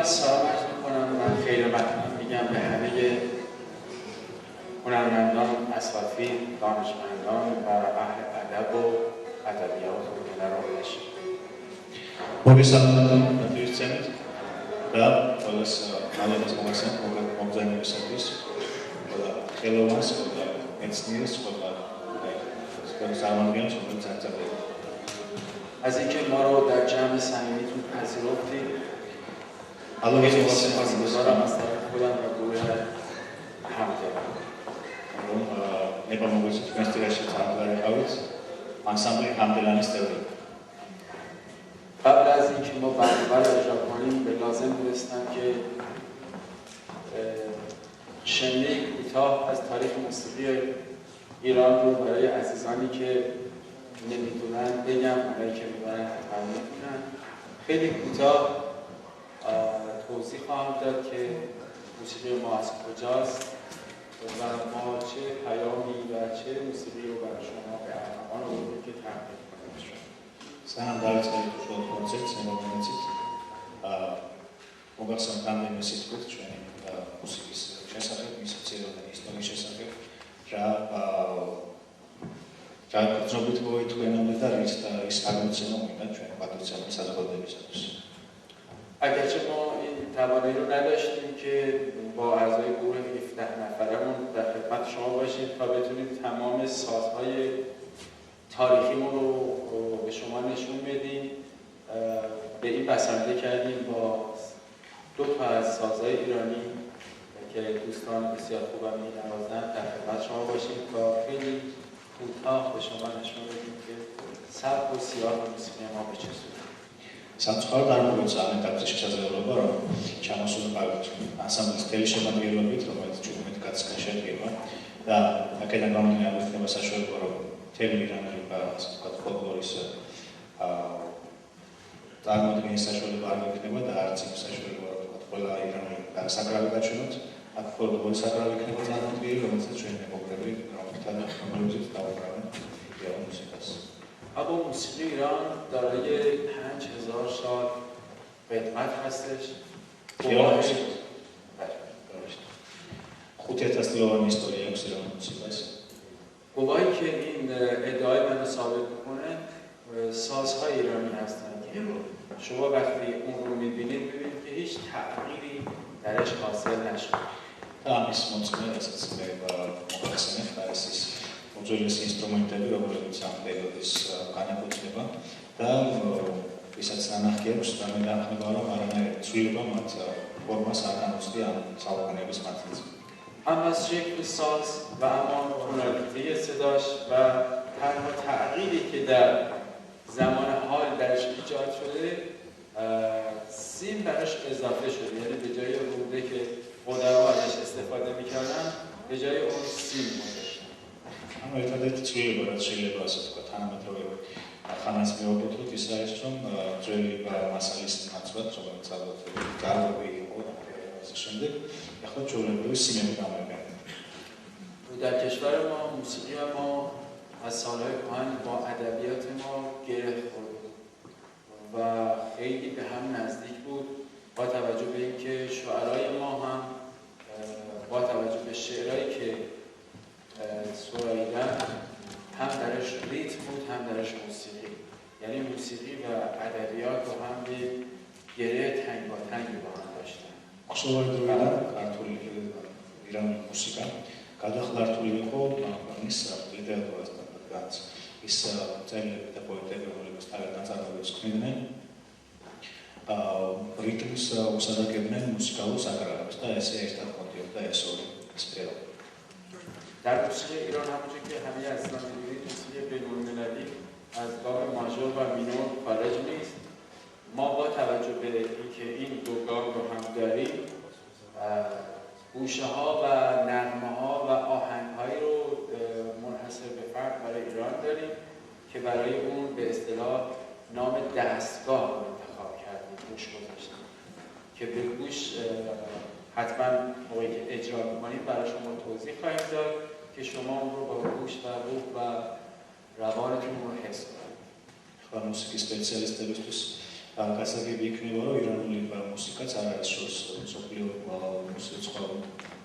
اول سلام عرض میکنم و خیر مقدم میگم به همه هنرمندان، اساتید، دانشمندان و اهل ادب و ادبیات و هنر و نشر. მოგესალმებით ნათლისმცემით და ყველას მადლობას მოგახსენებთ მომზადებისათვის. ყველა ხელოვანს, ყველა მეცნიერს, ყველა წარმომადგენელს, რომელიც აწარმოებს. از اینکه ما رو در جمع صمیمیتون پذیرفتید. سپاسگزارم از طرف خودم و گروه همکاران. نپا موږ چې کنسرواتوار ته راغلو انسامبل همدلانی استوری. قبل از اینکه ما برنامه رو اجرا کنیم به لازم دونستم که شنبه کوتاه از تاریخ موسیقی ایران رو برای عزیزانی که نمیدونن بگم، اونایی که میدونن حتما میدونن. خیلی کوتاه توضیح خواهم داد که موسیقی ما از کجاست و ما چه پیامی و چه موسیقی رو برای شما به ارمغان آوردیم که تقدیم کنیم. سلام დაიწყეთ უშუალოდ კონცერტს მომენტით. მოგახსენებთ ამდენი მესიჯით ჩვენი მუსიკის შესახებ, მისი ციროდენი ისტორიის შესახებ. რა გრძნობით მოითქვენამდე და ის აღმოცენა მინდა ჩვენ პატრიციების საზოგადოებისათვის. اگرچه ما این توانایی رو نداشتیم که با اعضای گروه 17 نفرمون در خدمت شما باشیم تا بتونیم تمام سازهای تاریخیمون رو به شما نشون بدیم. به این بسنده کردیم با 2 تا از سازهای ایرانی که دوستان بسیار خوبم می‌نوازند در خدمت شما باشیم تا خیلی کوتاه به شما نشون بدیم که سبک و سیاق موسیقی ما به چه صورت. სამწუხაროდ არ მოგეწონა ეს შესაძლებლობა, რომ ჩამოსულიყავით ანსამბლის მთელი შემადგენლობით, რომელიც 17 კაცისგან შედგება და აქედან გამომდინარე იქნება საშუალება, რომ მთელი ირანი და ასე ვთქვათ ფოლკლორის წარმოადგენის საშუალება არ იქნება და არც იმ საშუალება, რომ ვთქვათ ყველა ირანი საკრავი გაჩვენოთ. აქ ფოლკლორის საკრავი იქნება წარმოდგენილი, რომელსაც ჩვენ მეგობრები რომელთან რომლებიც დავუყრავენ მუსიკას. اما موسیقی ایران دارای 5000 سال قدمت هستش. خود تسلیمانی استوری اکس ایران موسیقی. گواهی که این ادعای من ثابت میکنه سازهای ایرانی هستند که شما وقتی اون رو میبینید ببینید که هیچ تغییری درش حاصل نشده. امیر موسیقی اساسی به موسیقی فارسی უძველესი ინსტრუმენტები, რომლებიც ამ პერიოდის განეკუთვნება და ვისაც ნანახი აქვს, დამენახება, რომ არანაირი ცვლილება მათ ფორმას არ განუცდია ამ საუკუნეების მანძილზე. هم از شکل ساز و اما تونالیته صداش و تنها تغییری که در زمان حال درش ایجاد شده سیم براش اضافه شده، یعنی به جای روده که قدما ازش استفاده میکردن به جای اون سیم بوده. اما ერთადერთი ცვლილება, რაც შეიძლება ასე ვთქვათ, თანამედროვე ხანას მივაკუთვნოთ, ის არის, რომ ძველი მასალის ნაცვლად, რომელიც ალბათ გარკვევი იყო ამის შემდეგ, ახლა ჩვეულებრივი სიმები გამოიყენება. در کشور ما موسیقی ما از سالهای کهن با ادبیات ما گره خورد و خیلی به هم نزدیک بود، با توجه به اینکه شعرای ما هم با توجه به شعرهایی که سراییدن هم درش ریتم بود هم درش موسیقی، یعنی موسیقی و ادبیات رو هم به گره تنگ با تنگی با هم داشتن. شواهدرویدن کارتوری ایرانی موسیقی გადახლართული იყო ის ლიტერატურასთან რაც ის წერილები და პოეტები რომლებიც თავად ნაწარმოებებს ქმნიდნენ რიტმს უსადაგებდნენ მუსიკალურ საკრავებს და ესე ერთად მოდიოდა ეს ორი სფერო. در موسیقی ایران همونجور که همه عزیزان می‌دونید موسیقی بین‌المللی از گام ماژور و مینور خارج نیست. ما با توجه به اینکه این دو گام رو هم داریم گوشه ها و نغمه ها و آهنگ هایی رو منحصر به فرد برای ایران داریم که برای اون به اصطلاح نام دستگاه رو انتخاب کردیم، گوش گذاشتیم که به گوش حتما موقعی که اجرا می‌کنیم برای شما توضیح خواهیم داد که شما اون رو با گوش و روح و روانتون رو حس کنید. موسیقی اسپسیالیستებისთვის გასაგები იქნება, რომ ირანული მუსიკაც არ არის შორს მსოფლიო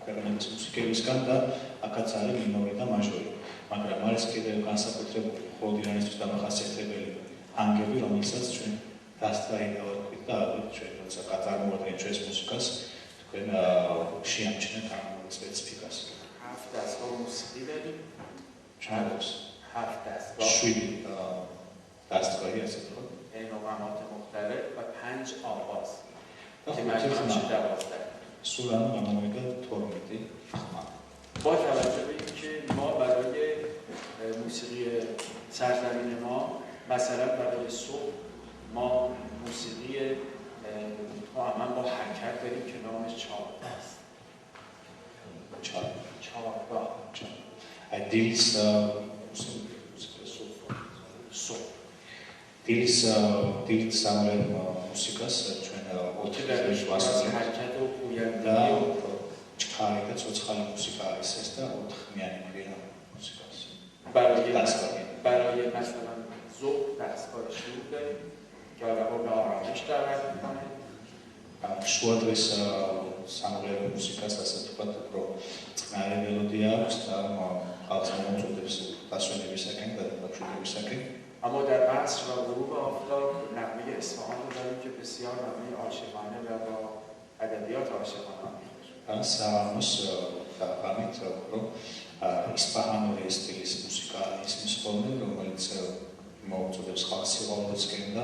ქვეყნების მუსიკებისგან და აქაც არის მინორი და მაჟორი. მაგრამ არის კიდევ განსაკუთრებული მხოლოდ ირანისთვის დამახასიათებელი ანგები, რომელსაც ჩვენ დასტრაი დავარქვით და ალბათ ჩვენ როცა წარმოადგენთ ჩვენს მუსიკას, თქვენ შეამჩნევთ ამ სპეციფიკას. 7 دستگاه موسیقی داریم. چند 7 دستگاه. 7 دستگاهی هست خود. یعنی مقامات مختلف و 5 آواز. که مجموعاً میشه 12. سولانو مقامات تورمیدی. با توجه به اینکه ما برای موسیقی سرزمین ما مثلا برای صبح ما موسیقی هم با حرکت داریم که نامش چهارگاه است. چهارگاه. دیلیس دیلیس سامرن موسیقاست چون که درش واسه حرکت و پویندگی و چکاری که چوچخالی موسیقا است و خمیانی میگن موسیقاست. برای مثلا ذوق دستگاه شروع داریم که آدم‌ها به آرامش دعوت می‌کنه. შუადღეს სამღერო მუსიკას ასე თქვათ უფრო წყნარი მელოდია აქვს და ხალხს მომწოდებს დასვენებისაკენ და დაბაშვებისაკენ. اما در عصر و غروب آفتاب نغمه اصفهان رو داریم که بسیار نغمه عاشقانه و با ادبیات عاشقانه می‌خونه. سوانوس فهمید რომ ისპაჰანური სტილის მუსიკა ისმის ხოლმე რომელიც მომწოდებს ხალხს სიყვარულისკენ და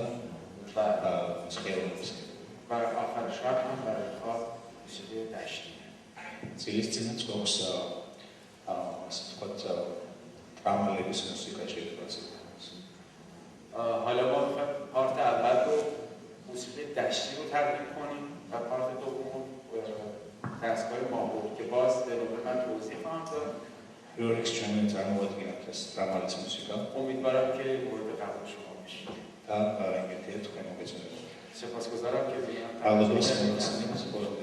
მსხიაობისკენ. و آخر شب هم برای خواب موسیقی دشتی. წილის წინაც გვაქვს ასე ვთქვათ დრამალების მუსიკა შეიძლება حالا ما می‌خوایم پارت اول رو موسیقی دشتی رو تقدیم کنیم و پارت دوم دستگاه ماهور که باز به نوبه من توضیح خواهم داد. یوریکس چنین წარმოადგენთ ეს დრამალის მუსიკა. امیدوارم که مورد قبول شما بشه. და ინგეთია თქვენ მოგეწონებათ. سپاسگزارم که بیان. ابوالحسنی سپاسگزارم.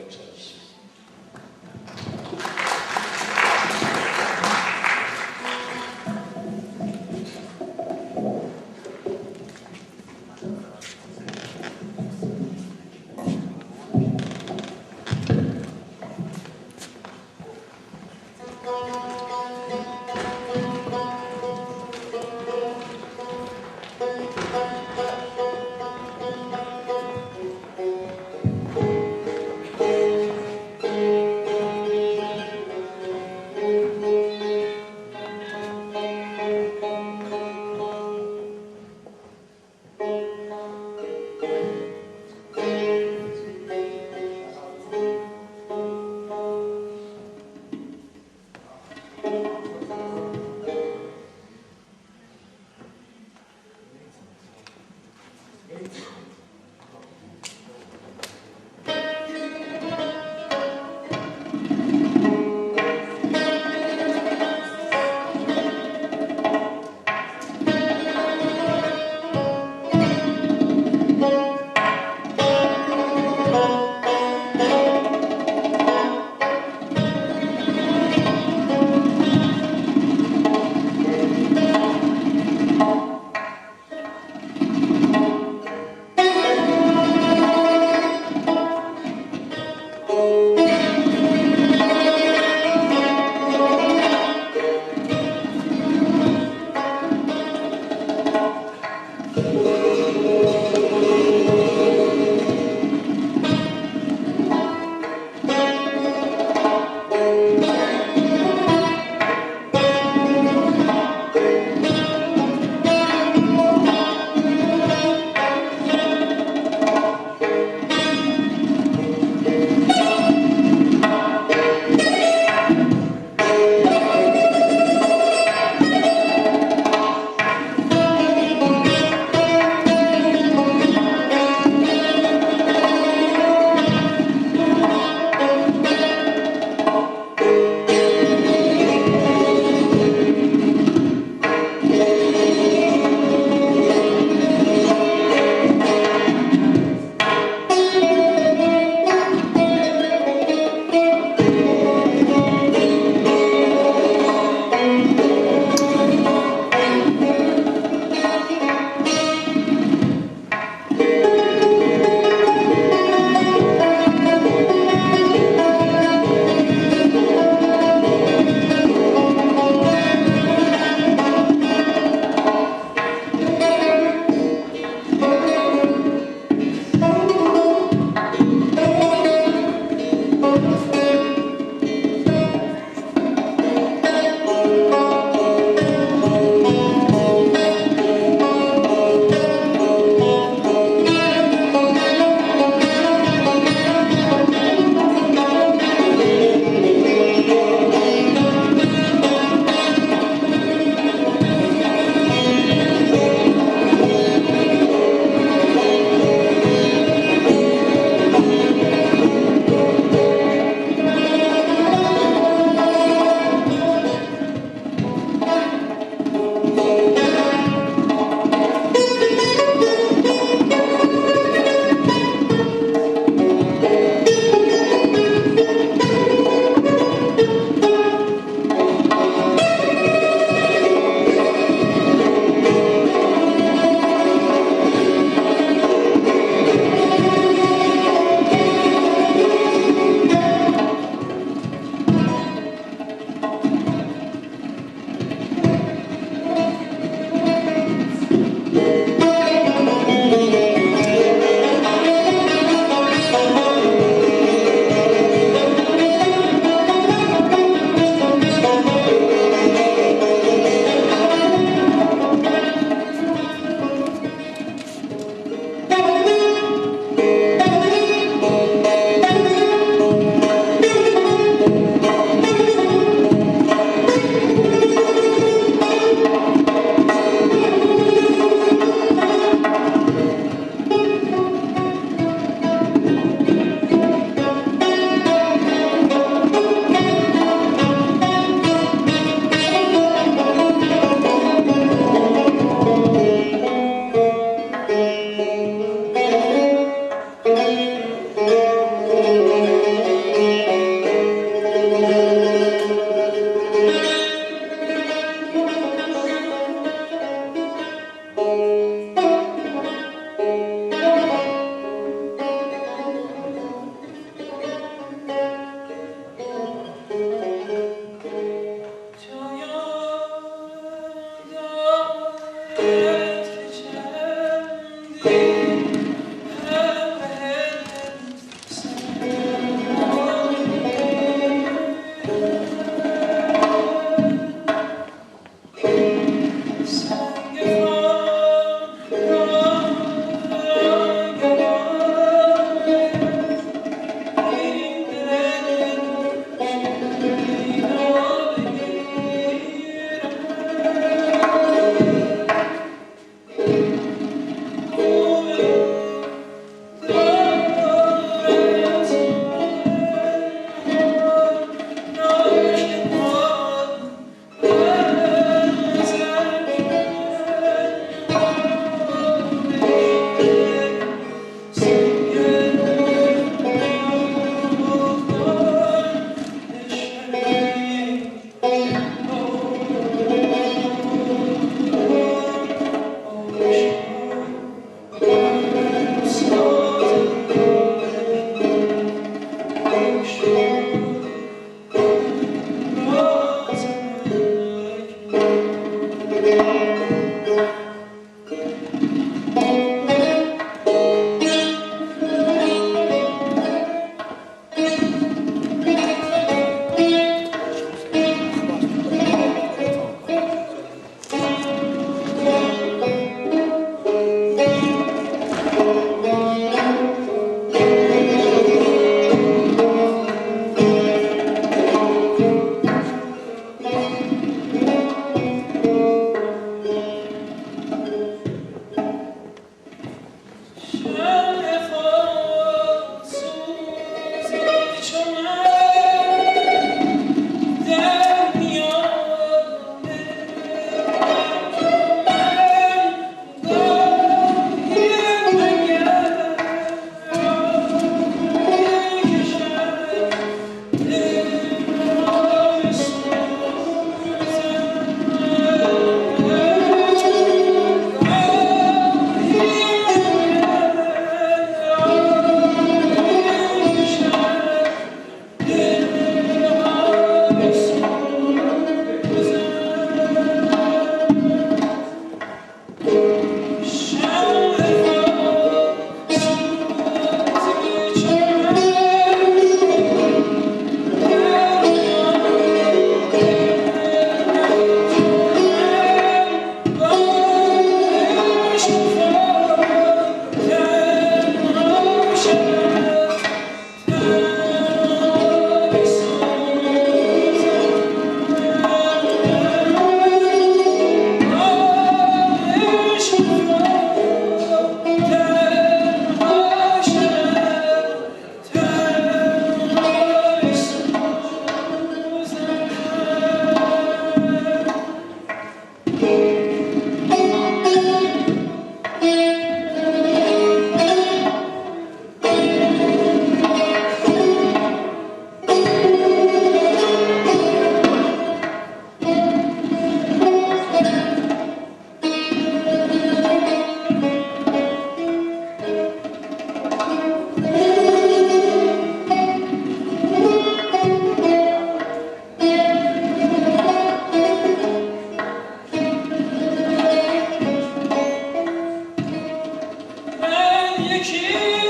عشق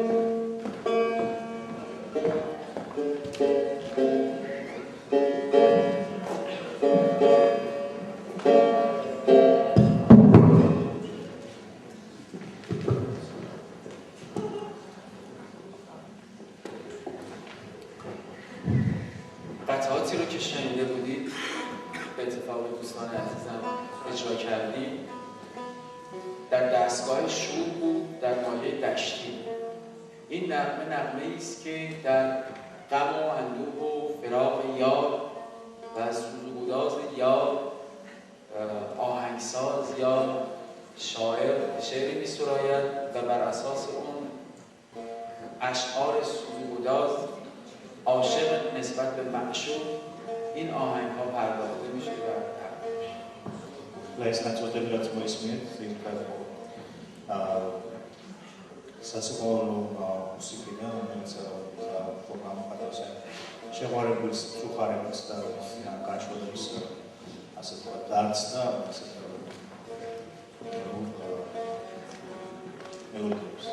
قطعاتی رو که شنیده بودید به اتفاق دوستان عزیزم اجرا کردیم در دستگاه شور بود، در مایه دشتی. این نغمه است که در غم و اندوه و فراق یار و سوزوگداز یار آهنگساز یا شاعر شعری می‌سراید و بر اساس اون اشعار سوزوگداز عاشق نسبت به معشوق این آهنگ‌ها پرداخته میشه و ლაისნაცვლებად მოისმინეთ თითქოს სასწავლო მუსიკიდან, რომელიც პროგრამას შეგვარებულს უხარებს და განშორების ასე ვთქვათ დარც და ასე მელოდიებს.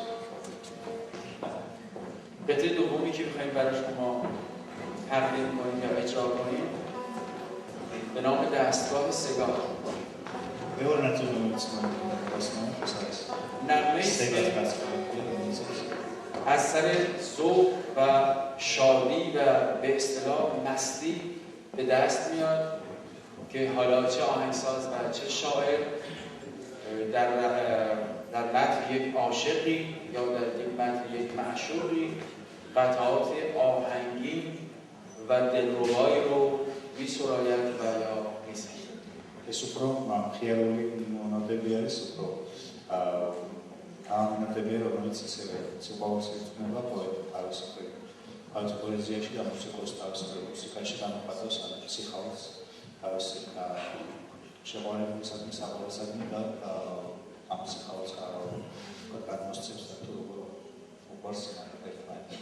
قطعه دومی که می‌خوایم برای شما تقدیم کنیم یا اجرا کنیم به نام دستگاه سگاه. نغمه از سر ذوق و شادی و به اصطلاح مستی به دست میاد که حالا چه آهنگساز و چه شاعر در متن یک عاشقی یا در یک متن یک معشوقی قطعات آهنگین و دلربایی رو می‌سراید و یا می‌سازد. ეს უფრო ხიარული ნოტები არის, უფრო ამონოტები, რომელიც ისევე სიყვარულს იწვნება თავის პოეზიაში და მუსიკოს თავის მუსიკაში გამოხატავს ამ სიხარულს თავის შეყვარებულსადმი, საყვარელსადმი და ამ სიხარულს გადმოსცემს და თუ როგორ უყვარს ერთმანეთს.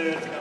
there.